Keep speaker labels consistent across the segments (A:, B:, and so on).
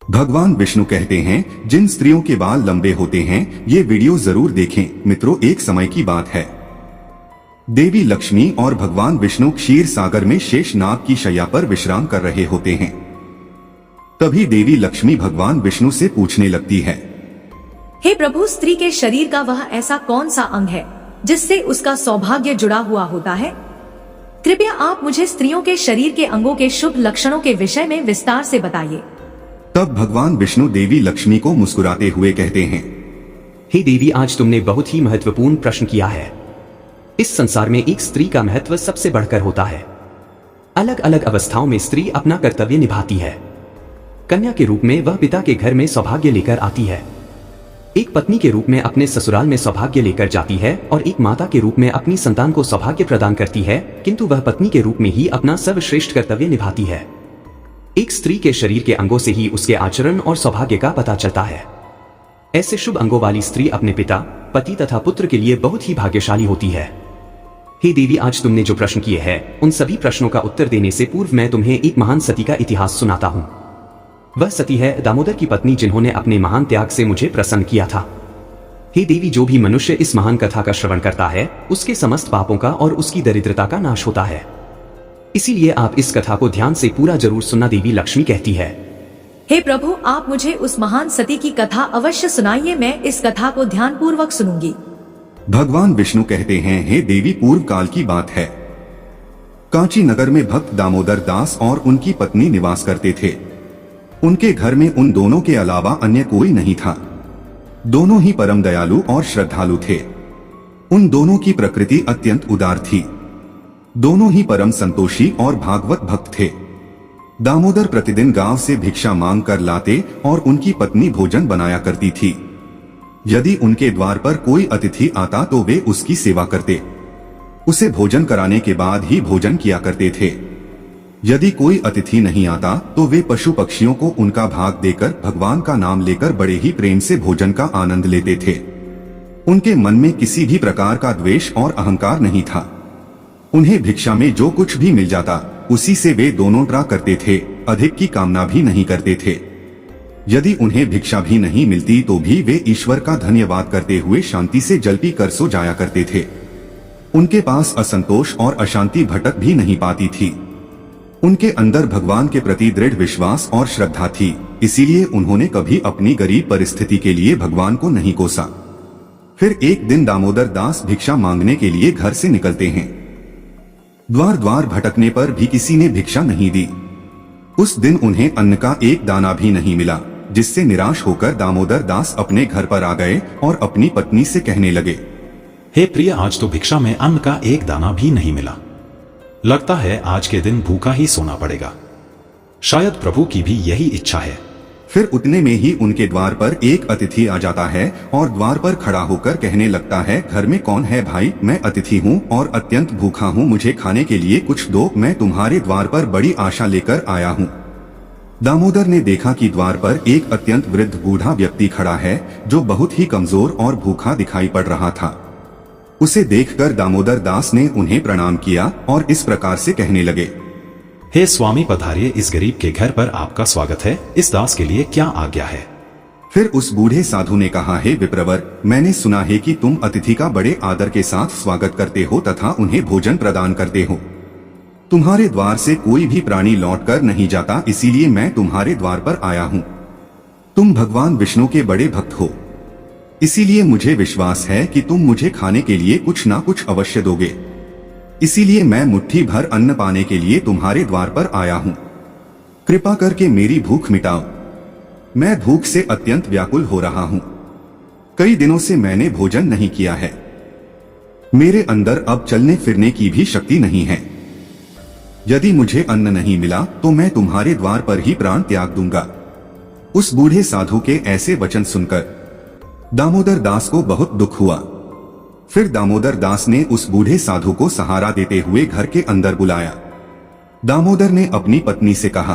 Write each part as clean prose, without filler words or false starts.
A: भगवान विष्णु कहते हैं, जिन स्त्रियों के बाल लंबे होते हैं ये वीडियो जरूर देखें। मित्रों, एक समय की बात है, देवी लक्ष्मी और भगवान विष्णु क्षीर सागर में शेषनाग की शैया पर विश्राम कर रहे होते हैं। तभी देवी लक्ष्मी भगवान विष्णु से पूछने लगती है,
B: हे प्रभु, स्त्री के शरीर का वह ऐसा कौन सा अंग है जिससे उसका सौभाग्य जुड़ा हुआ होता है? कृपया आप मुझे स्त्रियों के शरीर के अंगों के शुभ लक्षणों के विषय में विस्तार से बताइए।
A: तब भगवान विष्णु देवी लक्ष्मी को मुस्कुराते हुए कहते हैं,
C: हे देवी, आज तुमने बहुत ही महत्वपूर्ण प्रश्न किया है। इस संसार में एक स्त्री का महत्व सबसे बढ़कर होता है। अलग अलग अवस्थाओं में स्त्री अपना कर्तव्य निभाती है। कन्या के रूप में वह पिता के घर में सौभाग्य लेकर आती है, एक पत्नी के रूप में अपने ससुराल में सौभाग्य लेकर जाती है और एक माता के रूप में अपनी संतान को सौभाग्य प्रदान करती है, किंतु वह पत्नी के रूप में ही अपना सर्वश्रेष्ठ कर्तव्य निभाती है। एक स्त्री के शरीर के अंगों से ही उसके आचरण और सौभाग्य का पता चलता है। ऐसे शुभ अंगों वाली स्त्री अपने पिता, पति तथा पुत्र के लिए बहुत ही भाग्यशाली होती है। हे देवी, आज तुमने जो प्रश्न किए हैं उन सभी प्रश्नों का उत्तर देने से पूर्व मैं तुम्हें एक महान सती का इतिहास सुनाता हूँ। वह सती है दामोदर की पत्नी, जिन्होंने अपने महान त्याग से मुझे प्रसन्न किया था। हे देवी, जो भी मनुष्य इस महान कथा का श्रवण करता है उसके समस्त पापों का और उसकी दरिद्रता का नाश होता है। इसीलिए आप इस कथा को ध्यान से पूरा जरूर सुनना, देवी लक्ष्मी कहती है।
B: हे प्रभु, आप मुझे उस महान सती की कथा अवश्य सुनाइए, मैं इस कथा को ध्यान पूर्वक सुनूंगी।
A: भगवान विष्णु कहते हैं, हे देवी, पूर्व काल की बात है। कांची नगर में भक्त दामोदर दास और उनकी पत्नी निवास करते थे। उनके घर में उन दोनों के अलावा अन्य कोई नहीं था। दोनों ही परम दयालु और श्रद्धालु थे। उन दोनों की प्रकृति अत्यंत उदार थी। दोनों ही परम संतोषी और भागवत भक्त थे। दामोदर प्रतिदिन गांव से भिक्षा मांग कर लाते और उनकी पत्नी भोजन बनाया करती थी। यदि उनके द्वार पर कोई अतिथि आता तो वे उसकी सेवा करते, उसे भोजन कराने के बाद ही भोजन किया करते थे। यदि कोई अतिथि नहीं आता तो वे पशु पक्षियों को उनका भाग देकर भगवान का नाम लेकर बड़े ही प्रेम से भोजन का आनंद लेते थे। उनके मन में किसी भी प्रकार का द्वेष और अहंकार नहीं था। उन्हें भिक्षा में जो कुछ भी मिल जाता उसी से वे दोनों ट्रा करते थे, अधिक की कामना भी नहीं करते थे। यदि उन्हें भिक्षा भी नहीं मिलती तो भी वे ईश्वर का धन्यवाद करते हुए शांति से जल पी कर सो जाया करते थे। उनके पास असंतोष और अशांति भटक भी नहीं पाती थी। उनके अंदर भगवान के प्रति दृढ़ विश्वास और श्रद्धा थी, इसीलिए उन्होंने कभी अपनी गरीब परिस्थिति के लिए भगवान को नहीं कोसा। फिर एक दिन दामोदर दास भिक्षा मांगने के लिए घर से निकलते हैं। द्वार द्वार भटकने पर भी किसी ने भिक्षा नहीं दी। उस दिन उन्हें अन्न का एक दाना भी नहीं मिला, जिससे निराश होकर दामोदर दास अपने घर पर आ गए और अपनी पत्नी से कहने लगे,
D: हे प्रिय, आज तो भिक्षा में अन्न का एक दाना भी नहीं मिला। लगता है आज के दिन भूखा ही सोना पड़ेगा। शायद प्रभु की भी यही इच्छा है।
A: फिर उतने में ही उनके द्वार पर एक अतिथि आ जाता है और द्वार पर खड़ा होकर कहने लगता है, घर में कौन है भाई? मैं अतिथि हूँ और अत्यंत भूखा हूँ, मुझे खाने के लिए कुछ दो, मैं तुम्हारे द्वार पर बड़ी आशा लेकर आया हूँ। दामोदर ने देखा कि द्वार पर एक अत्यंत वृद्ध बूढ़ा व्यक्ति खड़ा है जो बहुत ही कमजोर और भूखा दिखाई पड़ रहा था। उसे देखकर दामोदर दास ने उन्हें प्रणाम किया और इस प्रकार से कहने लगे,
D: हे स्वामी, पधारिए, इस गरीब के घर पर आपका स्वागत है। इस दास के लिए क्या आज्ञा है?
A: फिर उस बूढ़े साधु ने कहा, हे विप्रवर, मैंने सुना है कि तुम अतिथि का बड़े आदर के साथ स्वागत करते हो तथा उन्हें भोजन प्रदान करते हो। तुम्हारे द्वार से कोई भी प्राणी लौटकर नहीं जाता, इसीलिए मैं तुम्हारे द्वार पर आया हूँ। तुम भगवान विष्णु के बड़े भक्त हो, इसीलिए मुझे विश्वास है कि तुम मुझे खाने के लिए कुछ ना कुछ अवश्य दोगे। इसीलिए मैं मुट्ठी भर अन्न पाने के लिए तुम्हारे द्वार पर आया हूँ। कृपा करके मेरी भूख मिटाओ। मैं भूख से अत्यंत व्याकुल हो रहा हूँ। कई दिनों से मैंने भोजन नहीं किया है। मेरे अंदर अब चलने फिरने की भी शक्ति नहीं है। यदि मुझे अन्न नहीं मिला तो मैं तुम्हारे द्वार पर ही प्राण त्याग दूंगा। उस बूढ़े साधु के ऐसे वचन सुनकर दामोदर दास को बहुत दुख हुआ। फिर दामोदर दास ने उस बूढ़े साधु को सहारा देते हुए घर के अंदर बुलाया। दामोदर ने अपनी पत्नी से कहा,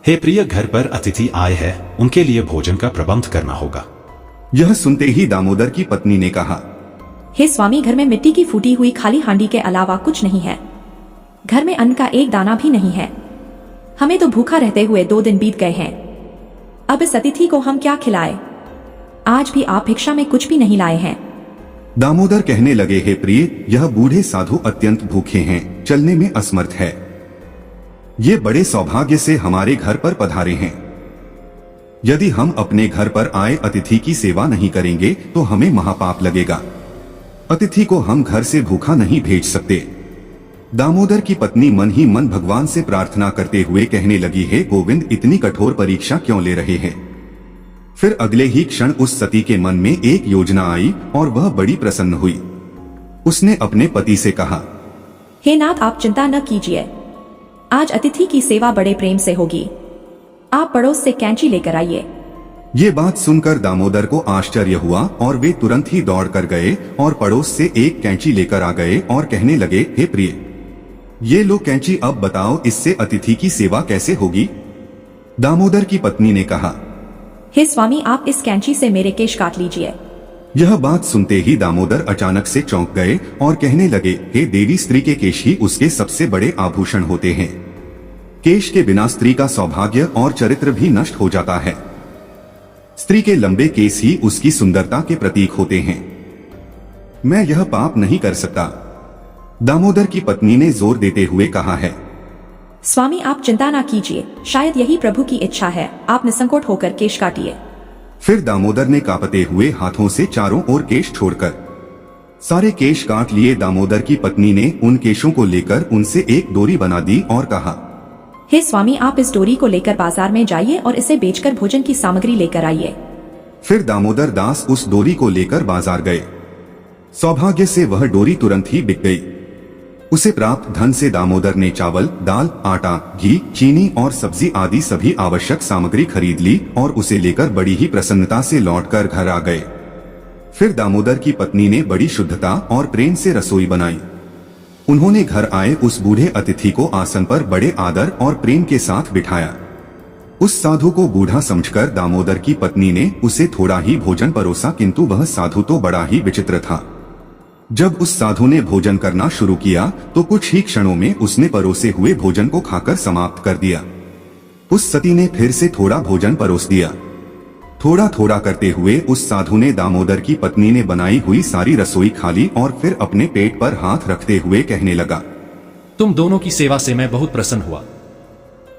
D: हे प्रिय, घर पर अतिथि आए हैं, उनके लिए भोजन का प्रबंध करना होगा।
A: यह सुनते ही दामोदर की पत्नी ने कहा,
E: हे स्वामी, घर में मिट्टी की फूटी हुई खाली हांडी के अलावा कुछ नहीं है। घर में अन्न का एक दाना भी नहीं है। हमें तो भूखा रहते हुए 2 दिन बीत गए हैं। अब इस अतिथि को हम क्या खिलाए? आज भी आप भिक्षा में कुछ भी नहीं लाए हैं।
A: दामोदर कहने लगे, हे प्रिय, यह बूढ़े साधु अत्यंत भूखे हैं, चलने में असमर्थ है। ये बड़े सौभाग्य से हमारे घर पर पधारे हैं। यदि हम अपने घर पर आए अतिथि की सेवा नहीं करेंगे तो हमें महापाप लगेगा। अतिथि को हम घर से भूखा नहीं भेज सकते। दामोदर की पत्नी मन ही मन भगवान से प्रार्थना करते हुए कहने लगी, हे गोविंद, इतनी कठोर परीक्षा क्यों ले रहे हैं? फिर अगले ही क्षण उस सती के मन में एक योजना आई और वह बड़ी प्रसन्न हुई। उसने अपने पति से कहा,
E: हे नाथ, आप चिंता न कीजिए, आज अतिथि की सेवा बड़े प्रेम से होगी। आप पड़ोस से कैंची लेकर आइए।
A: ये बात सुनकर दामोदर को आश्चर्य हुआ और वे तुरंत ही दौड़ कर गए और पड़ोस से एक कैंची लेकर आ गए और कहने लगे, हे प्रिय, ये लो कैंची, अब बताओ इससे अतिथि की सेवा कैसे होगी? दामोदर की पत्नी ने कहा,
E: हे स्वामी, आप इस कैंची से मेरे केश काट लीजिए।
A: यह बात सुनते ही दामोदर अचानक से चौंक गए और कहने लगे, हे देवी, स्त्री के केश ही उसके सबसे बड़े आभूषण होते हैं। केश के बिना स्त्री का सौभाग्य और चरित्र भी नष्ट हो जाता है। स्त्री के लंबे केस ही उसकी सुंदरता के प्रतीक होते हैं। मैं यह पाप नहीं कर सकता, दामोदर की पत्नी ने जोर देते हुए कहा है।
E: स्वामी, आप चिंता ना कीजिए, शायद यही प्रभु की इच्छा है। आप निसंकोच होकर केश काटिए।
A: फिर दामोदर ने कांपते हुए हाथों से चारों ओर केश छोड़कर सारे केश काट लिए। दामोदर की पत्नी ने उन केशों को लेकर उनसे एक डोरी बना दी और कहा,
E: हे स्वामी, आप इस डोरी को लेकर बाजार में जाइए और इसे बेचकर भोजन की सामग्री लेकर आइए।
A: फिर दामोदर दास उस डोरी को लेकर बाजार गए। सौभाग्य से वह डोरी तुरंत ही बिक गई। उसे प्राप्त धन से दामोदर ने चावल, दाल, आटा, घी, चीनी और सब्जी आदि सभी आवश्यक सामग्री खरीद ली और उसे लेकर बड़ी ही प्रसन्नता से लौटकर घर आ गए। फिर दामोदर की पत्नी ने बड़ी शुद्धता और प्रेम से रसोई बनाई। उन्होंने घर आए उस बूढ़े अतिथि को आसन पर बड़े आदर और प्रेम के साथ बिठाया। उस साधु को बूढ़ा समझकर दामोदर की पत्नी ने उसे थोड़ा ही भोजन परोसा, किंतु वह साधु तो बड़ा ही विचित्र था। जब उस साधु ने भोजन करना शुरू किया तो कुछ ही क्षणों में उसने परोसे हुए भोजन को खाकर समाप्त कर दिया। उस सती ने फिर से थोड़ा भोजन परोस दिया। थोड़ा थोड़ा करते हुए उस साधु ने दामोदर की पत्नी ने बनाई हुई सारी रसोई खा ली और फिर अपने पेट पर हाथ रखते हुए कहने लगा,
F: तुम दोनों की सेवा से मैं बहुत प्रसन्न हुआ।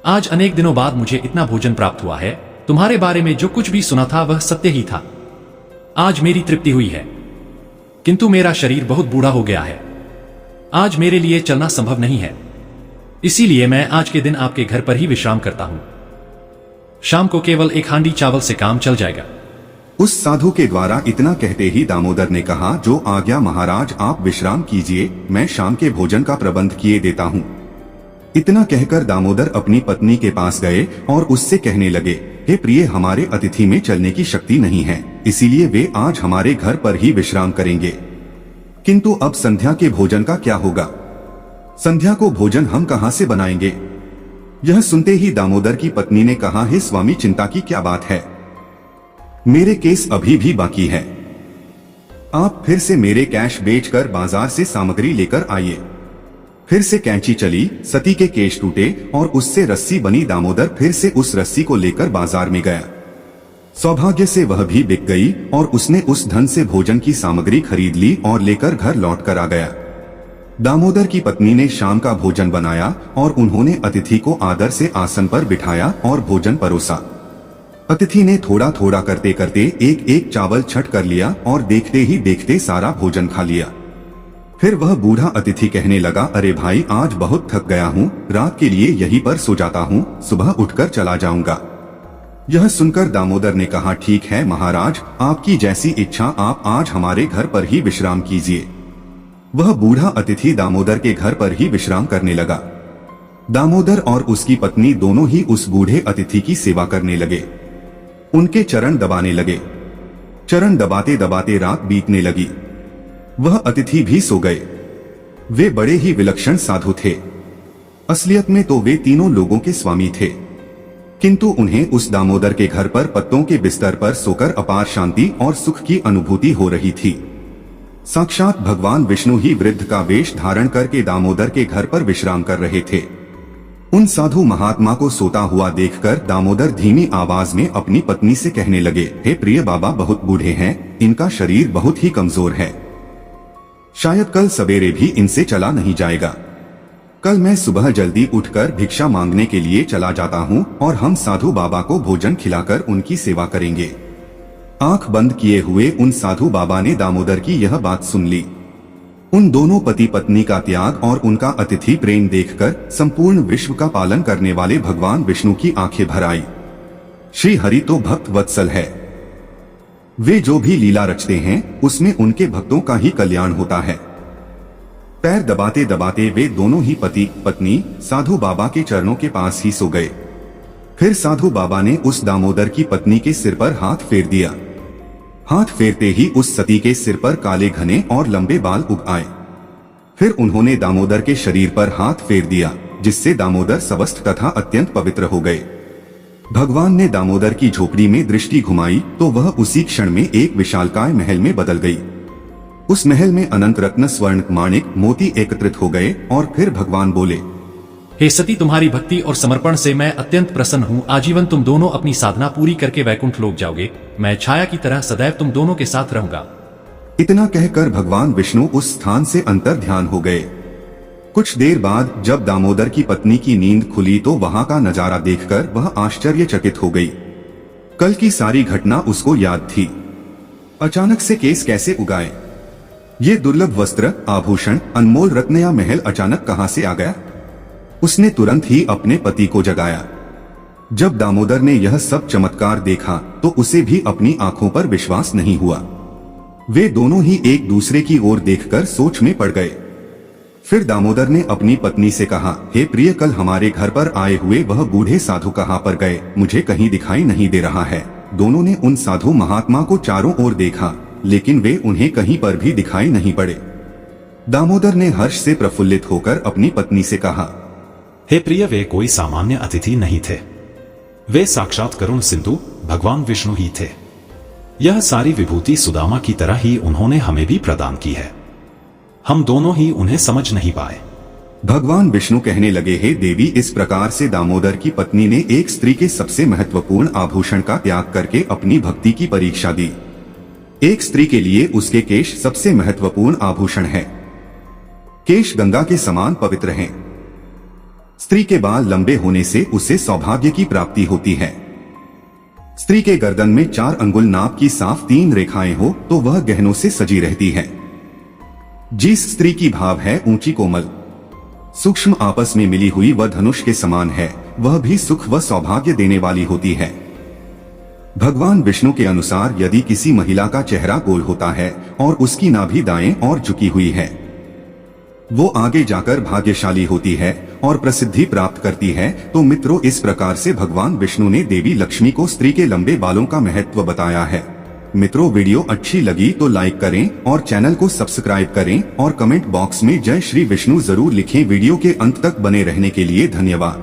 F: आज अनेक दिनों बाद मुझे इतना भोजन प्राप्त हुआ है। तुम्हारे बारे में जो कुछ भी सुना था वह सत्य ही था। आज मेरी तृप्ति हुई है, किंतु मेरा शरीर बहुत बूढ़ा हो गया है। आज मेरे लिए चलना संभव नहीं है, इसीलिए मैं आज के दिन आपके घर पर ही विश्राम करता हूं। शाम को केवल एक हांडी चावल से काम चल जाएगा।
A: उस साधु के द्वारा इतना कहते ही दामोदर ने कहा, जो आज्ञा महाराज, आप विश्राम कीजिए, मैं शाम के भोजन का प्रबंध किए देता हूँ। इतना कहकर दामोदर अपनी पत्नी के पास गए और उससे कहने लगे, हे प्रिय, हमारे अतिथि में चलने की शक्ति नहीं है, इसीलिए वे आज हमारे घर पर ही विश्राम करेंगे। किंतु अब संध्या के भोजन का क्या होगा? संध्या को भोजन हम कहाँ से बनाएंगे? यह सुनते ही दामोदर की पत्नी ने कहा, हे स्वामी, चिंता की क्या बात है, मेरे केस अभी भी बाकी है। आप फिर से मेरे कैश बेचकर बाजार से सामग्री लेकर आइए। फिर से कैंची चली, सती के केश टूटे और उससे रस्सी बनी। दामोदर फिर से उस रस्सी को लेकर बाजार में गया। सौभाग्य से वह भी बिक गई और उसने उस धन से भोजन की सामग्री खरीद ली और लेकर घर लौटकर आ गया। दामोदर की पत्नी ने शाम का भोजन बनाया और उन्होंने अतिथि को आदर से आसन पर बिठाया और भोजन परोसा। अतिथि ने थोड़ा थोड़ा करते करते एक एक चावल छट कर लिया और देखते ही देखते सारा भोजन खा लिया। फिर वह बूढ़ा अतिथि कहने लगा, अरे भाई, आज बहुत थक गया हूँ, रात के लिए यहीं पर सो जाता हूँ, सुबह उठकर चला जाऊंगा। यह सुनकर दामोदर ने कहा, ठीक है महाराज, आपकी जैसी इच्छा, आप आज हमारे घर पर ही विश्राम कीजिए। वह बूढ़ा अतिथि दामोदर के घर पर ही विश्राम करने लगा। दामोदर और उसकी पत्नी दोनों ही उस बूढ़े अतिथि की सेवा करने लगे, उनके चरण दबाने लगे। चरण दबाते दबाते रात बीतने लगी। वह अतिथि भी सो गए। वे बड़े ही विलक्षण साधु थे। असलियत में तो वे तीनों लोगों के स्वामी थे, किंतु उन्हें उस दामोदर के घर पर पत्तों के बिस्तर पर सोकर अपार शांति और सुख की अनुभूति हो रही थी। साक्षात भगवान विष्णु ही वृद्ध का वेश धारण करके दामोदर के घर पर विश्राम कर रहे थे। उन साधु महात्मा को सोता हुआ देखकर दामोदर धीमी आवाज में अपनी पत्नी से कहने लगे, हे प्रिय बाबा, बहुत बूढ़े हैं, इनका शरीर बहुत ही कमजोर है, शायद कल सवेरे भी इनसे चला नहीं जाएगा। कल मैं सुबह जल्दी उठकर भिक्षा मांगने के लिए चला जाता हूँ और हम साधु बाबा को भोजन खिलाकर उनकी सेवा करेंगे। आंख बंद किए हुए उन साधु बाबा ने दामोदर की यह बात सुन ली। उन दोनों पति पत्नी का त्याग और उनका अतिथि प्रेम देखकर संपूर्ण विश्व का पालन करने वाले भगवान विष्णु की आंखें भर आई। श्री हरि तो भक्त वत्सल है, वे जो भी लीला रचते हैं उसमें उनके भक्तों का ही कल्याण होता है। पैर दबाते दबाते वे दोनों ही पति पत्नी साधु बाबा के चरणों के पास ही सो गए। फिर साधु बाबा ने उस दामोदर की पत्नी के सिर पर हाथ फेर दिया। हाथ फेरते ही उस सती के सिर पर काले घने और लंबे बाल उग आए। फिर उन्होंने दामोदर के शरीर पर हाथ फेर दिया, जिससे दामोदर स्वस्थ तथा अत्यंत पवित्र हो गए। भगवान ने दामोदर की झोपड़ी में दृष्टि घुमाई तो वह उसी क्षण में एक विशालकाय महल में बदल गई। उस महल में अनंत रत्न स्वर्ण माणिक मोती एकत्रित हो गए और फिर भगवान बोले,
F: हे सती, तुम्हारी भक्ति और समर्पण से मैं अत्यंत प्रसन्न हूँ। आजीवन तुम दोनों अपनी साधना पूरी करके वैकुंठ लोक जाओगे। मैं छाया की तरह सदैव तुम दोनों के साथ रहूंगा।
A: इतना कहकर भगवान विष्णु उस स्थान से अंतर ध्यान हो गए। कुछ देर बाद जब दामोदर की पत्नी की नींद खुली तो वहां का नजारा देखकर वह आश्चर्यचकित हो गई। कल की सारी घटना उसको याद थी। अचानक से केस कैसे उगाए? ये दुर्लभ वस्त्र, आभूषण, अनमोल रत्न या महल अचानक कहां से आ गया? उसने तुरंत ही अपने पति को जगाया। जब दामोदर ने यह सब चमत्कार देखा तो उसे भी अपनी आंखों पर विश्वास नहीं हुआ। वे दोनों ही एक दूसरे की ओर देखकर सोच में पड़ गए। फिर दामोदर ने अपनी पत्नी से कहा, हे प्रिय, कल हमारे घर पर आए हुए वह बूढ़े साधु कहाँ पर गए? मुझे कहीं दिखाई नहीं दे रहा है। दोनों ने उन साधु महात्मा को चारों ओर देखा, लेकिन वे उन्हें कहीं पर भी दिखाई नहीं पड़े। दामोदर ने हर्ष से प्रफुल्लित होकर अपनी पत्नी से कहा,
D: हे प्रिय, वे कोई सामान्य अतिथि नहीं थे, वे साक्षात करुण सिंधु भगवान विष्णु ही थे। यह सारी विभूति सुदामा की तरह ही उन्होंने हमें भी प्रदान की है। हम दोनों ही उन्हें समझ नहीं पाए।
A: भगवान विष्णु कहने लगे, हे देवी, इस प्रकार से दामोदर की पत्नी ने एक स्त्री के सबसे महत्वपूर्ण आभूषण का त्याग करके अपनी भक्ति की परीक्षा दी। एक स्त्री के लिए उसके केश सबसे महत्वपूर्ण आभूषण है। केश गंगा के समान पवित्र हैं। स्त्री के बाल लंबे होने से उसे सौभाग्य की प्राप्ति होती है। स्त्री के गर्दन में 4 अंगुल नाप की साफ 3 रेखाएं हो तो वह गहनों से सजी रहती है। जिस स्त्री की भाव है ऊंची कोमल सूक्ष्म आपस में मिली हुई वह धनुष के समान है, वह भी सुख व सौभाग्य देने वाली होती है। भगवान विष्णु के अनुसार यदि किसी महिला का चेहरा गोल होता है और उसकी नाभि दाएं और झुकी हुई है, वो आगे जाकर भाग्यशाली होती है और प्रसिद्धि प्राप्त करती है। तो मित्रों, इस प्रकार से भगवान विष्णु ने देवी लक्ष्मी को स्त्री के लंबे बालों का महत्व बताया है। मित्रों, वीडियो अच्छी लगी तो लाइक करें और चैनल को सब्सक्राइब करें और कमेंट बॉक्स में जय श्री विष्णु जरूर लिखें। वीडियो के अंत तक बने रहने के लिए धन्यवाद।